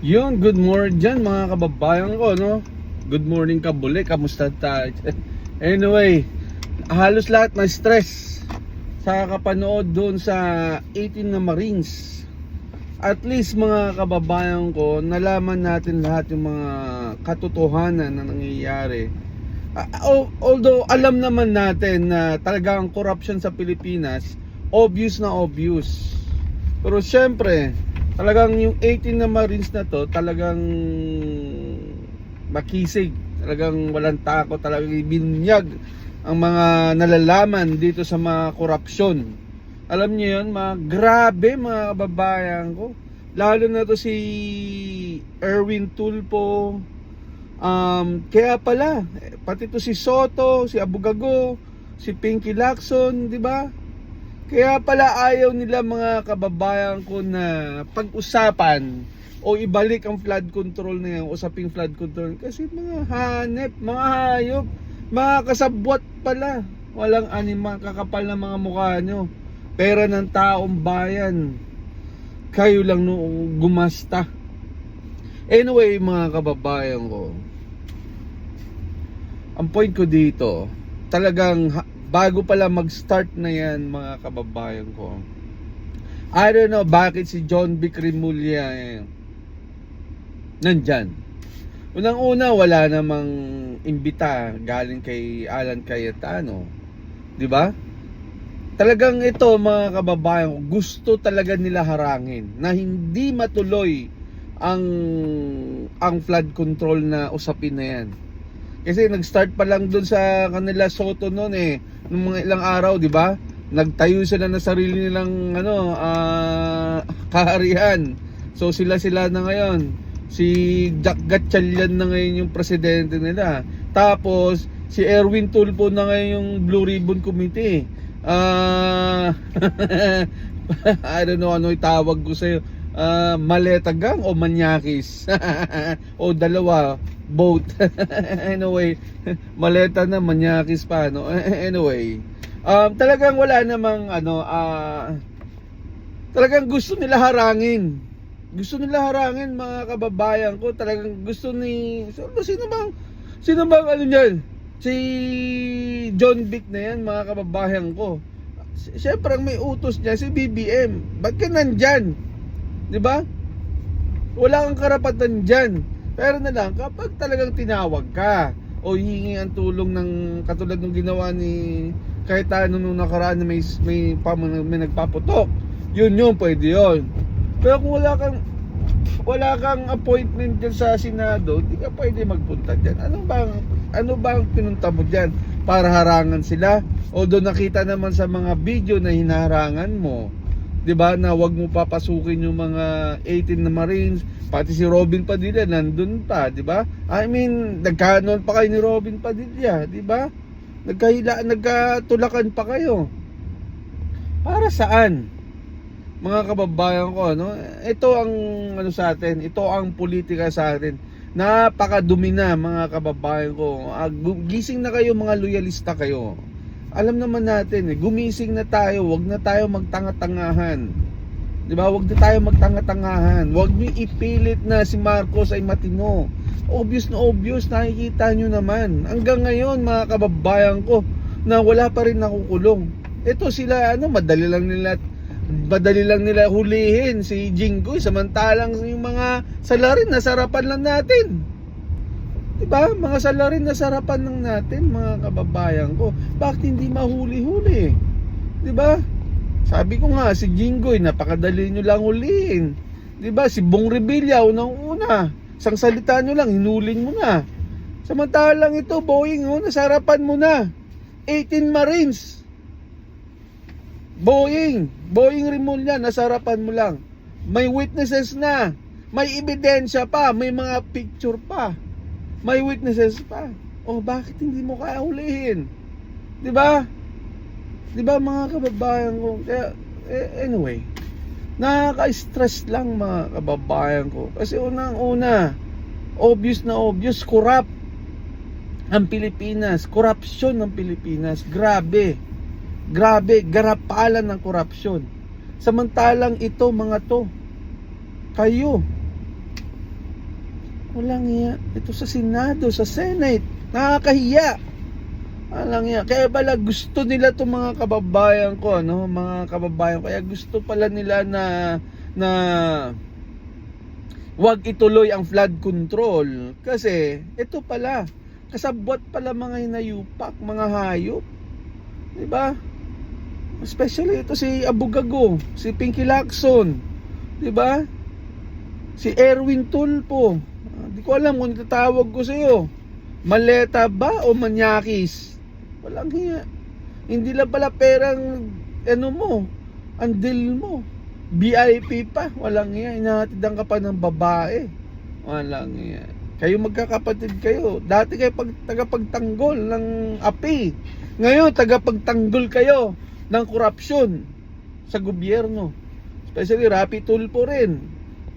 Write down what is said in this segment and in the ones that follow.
Yun, good morning dyan mga kababayan ko, no? Good morning Kabuli, kamusta tayo? Anyway, halos lahat na stress sa kapanood doon sa 18 na Marines. At least mga kababayan ko, nalaman natin lahat yung mga katotohanan na nangyayari. Although alam naman natin na talagang corruption sa Pilipinas, obvious na obvious. Pero syempre, talagang yung 18 na Marines na to, talagang makisig, talagang walang takot, talagang ibinunyag ang mga nalalaman dito sa mga korupsyon. Alam niyo yun, mga grabe mga kababayan ko. Lalo na to si Erwin Tulfo. Kaya pala, pati to si Soto, si Abugago, si Pinky Lacson, di ba? Kaya pala ayaw nila mga kababayan ko na pag-usapan o ibalik ang flood control na yan, usaping flood control. Kasi mga hanep, mga hayop, mga kasabwat pala. Walang anima, kakapal na mga mukha nyo. Pera ng taong bayan. Kayo lang noong gumasta. Anyway mga kababayan ko, ang point ko dito, talagang bago pala mag-start na yan mga kababayan ko, I don't know bakit si John Vic Remulla nandyan. Unang-una, wala namang imbita galing kay Alan Cayetano, di ba? Talagang ito mga kababayan ko, gusto talaga nila harangin na hindi matuloy ang flood control na usapin na yan. Kasi nag-start pa lang doon sa kanila Soto noon nung mga ilang araw, di ba? Nagtayo sila ng sarili nilang kaharian. So sila na ngayon. Si Jack Gatchalian na ngayon yung presidente nila. Tapos si Erwin Tulfo na ngayon yung Blue Ribbon Committee. I don't know ano itawag ko sa'yo. Maleta gang o manyakis? O dalawa, both. Anyway, maleta na, manyakis pa, no? Anyway, talagang wala namang talagang gusto nila harangin. Gusto nila harangin mga kababayan ko. Talagang gusto ni sino bang ano niyan? Si John Vic na yan mga kababayan ko. Siyempre ang may utos niya si BBM. Ba't ka nandyan? Diba? Wala kang karapatan dyan. Pero na lang, kapag talagang tinawag ka o hihingi ang tulong ng katulad ng ginawa ni Cayetano nung nakaraan na may nagpaputok, yun pwede yun. Pero kung wala kang appointment dyan sa Senado, di ka pwede magpunta dyan. Ano bang pinunta mo dyan? Para harangan sila? O doon nakita naman sa mga video na hinaharangan mo, diba, na wag mo papasukin yung mga 18 na Marines, pati si Robin Padilla nandun pa, diba? I mean, nagkanoon pa kayo ni Robin Padilla, diba? Nagkatulakan pa kayo. Para saan? Mga kababayan ko, no? Ito ang ano sa atin, ito ang politika sa atin. Napakadumi na mga kababayan ko. Gising na kayo mga loyalista kayo. Alam naman natin gumising na tayo, wag na tayo magtanga-tangahan. 'Di ba? Wag na tayo magtanga-tangahan. Wag niyo ipilit na si Marcos ay matino. Obvious na obvious, nakikita niyo naman. Hanggang ngayon mga kababayan ko na wala pa rin nakukulong. Ito sila madali lang nila hulihin si Jinggoy, samantalang yung mga salarin nasa harapan lang natin. Diba? Mga salarin na sarapan ng natin mga kababayan ko. Bakit hindi mahuli-huli? Diba? Sabi ko nga si Jinggoy, napakadali nyo lang huliin. Diba? Si Bong Revilla unang-una, isang salita nyo lang, hinulin mo na. Samantalang ito, Boeing, nasa harapan mo na. 18 Marines. Boeing Remulla, nasa harapan mo lang. May witnesses na. May ebidensya pa. May mga picture pa. May witnesses pa. Oh, bakit hindi mo kaya hulihin? 'Di ba? 'Di ba mga kababayan ko? Kaya anyway, nakaka-stress lang mga kababayan ko. Kasi unang-una, obvious na obvious, corrupt ang Pilipinas. Corruption ng Pilipinas. Grabe, garapalan ng corruption. Samantalang ito mga to, kayo, Walang iya. Ito sa Senado, sa Senate. Nakakahiya. Walang iya. Kaya pala gusto nila itong mga kababayan ko, ano? Mga kababayan ko. Kaya gusto pala nila na wag ituloy ang flood control. Kasi, ito pala. Kasabwat pala mga hinayupak, mga hayop. Diba? Especially ito si Abugago, si Pinky Lacson. Diba? Si Erwin Tulfo. Di ko alam kung itatawag ko sa'yo. Maleta ba o manyakis? Walang hiya. Hindi lang pala perang ano mo, ang deal mo. VIP pa. Walang hiya. Inahatidan ka pa ng babae. Walang hiya. Kayo magkakapatid kayo. Dati kayo tagapagtanggol ng api. Ngayon, tagapagtanggol kayo ng korupsyon sa gobyerno. Especially Rapi Tulfo rin.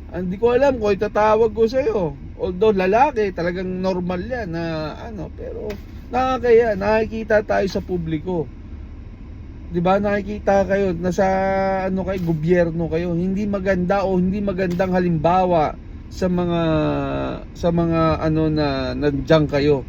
Hindi ko alam kung itatawag ko sa'yo. Although lalaki, talagang normal yan na ano. Pero nakakaya, nakikita tayo sa publiko. Diba, nakikita kayo, nasa ano kayo, gobyerno kayo. Hindi maganda o hindi magandang halimbawa sa mga ano na nandiyan kayo.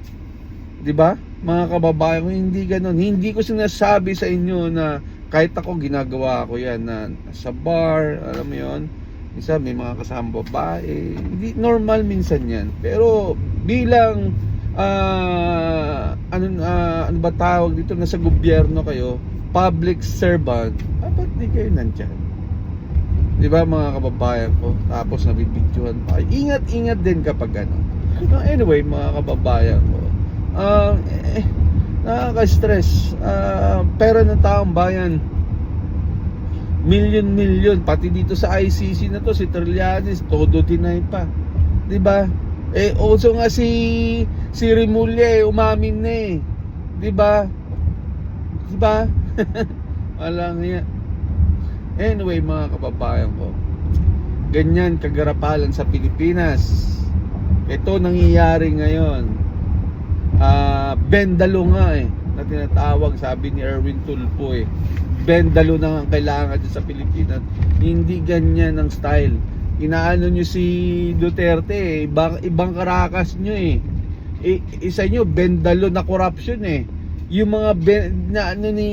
Diba? Mga kababayan ko, hindi ganon. Hindi ko sinasabi sa inyo na kahit ako ginagawa ko yan na sa bar, alam mo yon. Minsan may mga kasama babae. Hindi normal minsan yan. Pero bilang ano ba tawag dito, nasa gobyerno kayo, public servant, dapat di kayo nandyan. Di ba mga kababayan ko? Tapos nabibidyohan pa. Ingat-ingat din kapag ano. Anyway, mga kababayan ko, nakaka-stress. Pera ng taong bayan, milyon, pati dito sa ICC na to, si Trillanes, todo deny pa. 'Di ba? Also nga si Remulla umamin na eh. 'Di ba? 'Di ba? Walang niya. Anyway, mga kababayan ko, ganyan kagarapalan sa Pilipinas. Ito nangyayari ngayon. Bendalo nga eh, na tinatawag, sabi ni Erwin Tulfo eh. Bendalo na ang kailangan dyan sa Pilipinas. Hindi ganyan ang style. Inaano nyo si Duterte eh. Ibang karakas nyo eh. Isa nyo, bendalo na corruption eh. Yung mga na ano ni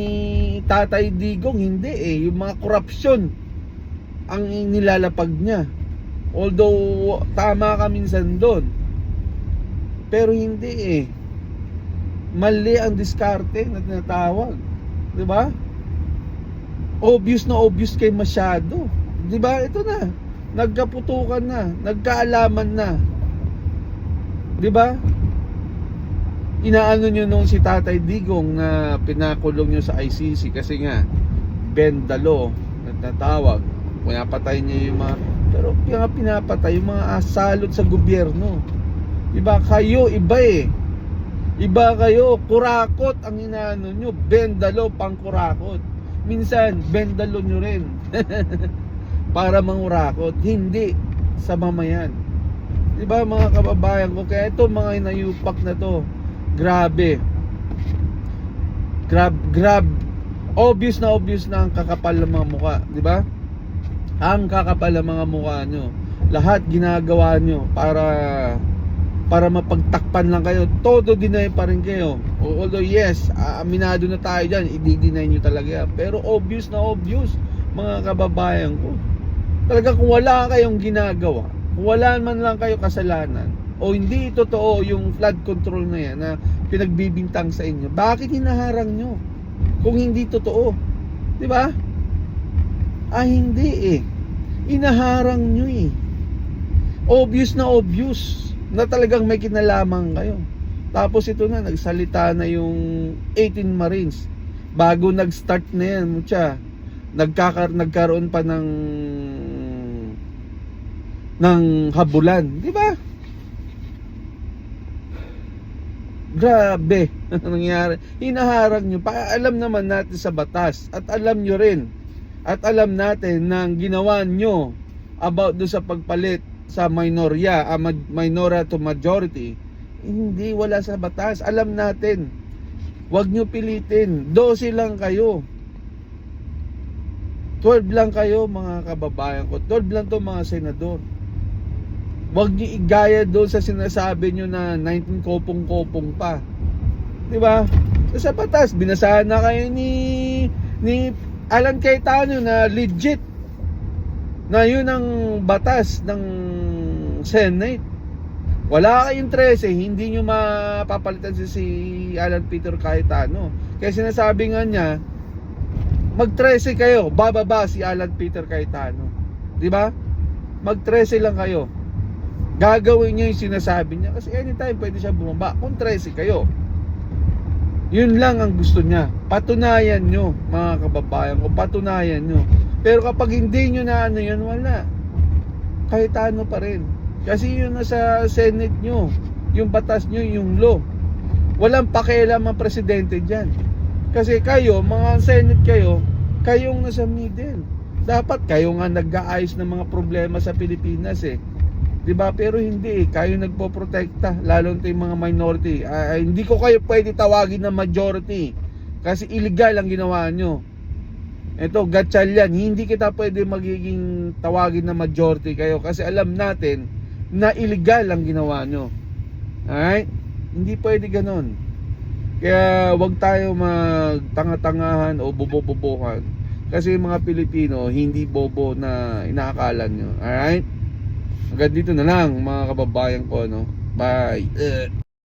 Tatay Digong, hindi eh. Yung mga corruption ang nilalapag niya. Although tama ka minsan doon, pero hindi eh. Mali ang diskarte na tinatawag. 'Di ba? Obvious na obvious kay masyado. 'Di ba? Ito na. Nagkaputukan na, nagkaalaman na. 'Di ba? Inaano nyo nung si Tatay Digong na pinakulong nyo sa ICC kasi nga bendalo na tawag. Pinapatay niya yung mga, pero pinapatay yung mga asalot sa gobyerno. 'Di ba? Kayo iba eh. Iba kayo, kurakot ang inaano nyo, bendalo pang kurakot. Minsan, bendalo nyo rin para mangurakot, hindi sa mamayan. Diba mga kababayan ko? Kaya ito mga inayupak na to, grabe. Grab. Obvious na ang kakapal ng mga mukha, diba? Ang kakapal ng mga mukha nyo. Lahat ginagawa nyo para mapagtakpan lang kayo. Todo deny pa rin kayo. Although yes, aminado na tayo dyan, i-deny nyo talaga. Pero obvious na obvious, mga kababayan ko. Talaga kung wala kayong ginagawa, kung wala man lang kayo kasalanan, o hindi totoo yung flood control na yan na pinagbibintang sa inyo, bakit hinaharang nyo? Kung hindi totoo, di ba? Hindi eh. Inaharang nyo eh. Obvious na talagang may kinalaman kayo. Tapos ito na, nagsalita na yung 18 Marines. Bago nag-start na yan, mutya, nagkaroon pa ng habulan, di ba? Grabe nangyari. Hinaharang nyo. Alam naman natin sa batas, at alam nyo rin, at alam natin na ginawa nyo about do sa pagpalit sa minorya, minority to majority, hindi, wala sa batas. Alam natin. Huwag nyo pilitin. 12 lang kayo. 12 lang kayo mga kababayan ko. 12 lang to mga senador. Huwag niyo igaya doon sa sinasabi niyo na 19 kopong-kopong pa. 'Di ba? Sa batas, binasahan na kayo ni Alan Cayetano na legit na yun ang batas ng Senate. Wala kayong 13, hindi nyo mapapalitan si Alan Peter Cayetano. Kaya sinasabi nga niya, mag-13 kayo, bababa si Alan Peter Cayetano. 'Di ba? Mag-13 lang kayo. Gagawin niya yung sinasabi niya kasi anytime pwede siya bumaba kung 13 kayo. Yun lang ang gusto niya. Patunayan nyo, mga kababayan ko, patunayan nyo. Pero kapag hindi nyo na ano yun, wala. Cayetano pa rin. Kasi yun nasa Senate nyo, yung batas nyo, yung law. Walang pakialam ang presidente dyan. Kasi kayo, mga Senate kayo, kayong nasa middle. Dapat kayo nga nag-aayos ng mga problema sa Pilipinas eh. 'Di ba? Pero hindi, kayo nagpoprotekta, lalo na yung mga minority. Hindi ko kayo pwede tawagin na majority kasi illegal ang ginawa nyo. Ito, gatchal yan. Hindi kita pwede magiging tawagin na majority kayo kasi alam natin na illegal ang ginawa nyo. Alright? Hindi pwede ganon. Kaya wag tayo magtanga-tangahan o bobo-bobohan kasi yung mga Pilipino hindi bobo na inaakala nyo. Alright? Hanggang dito na lang mga kababayan ko, no? Bye.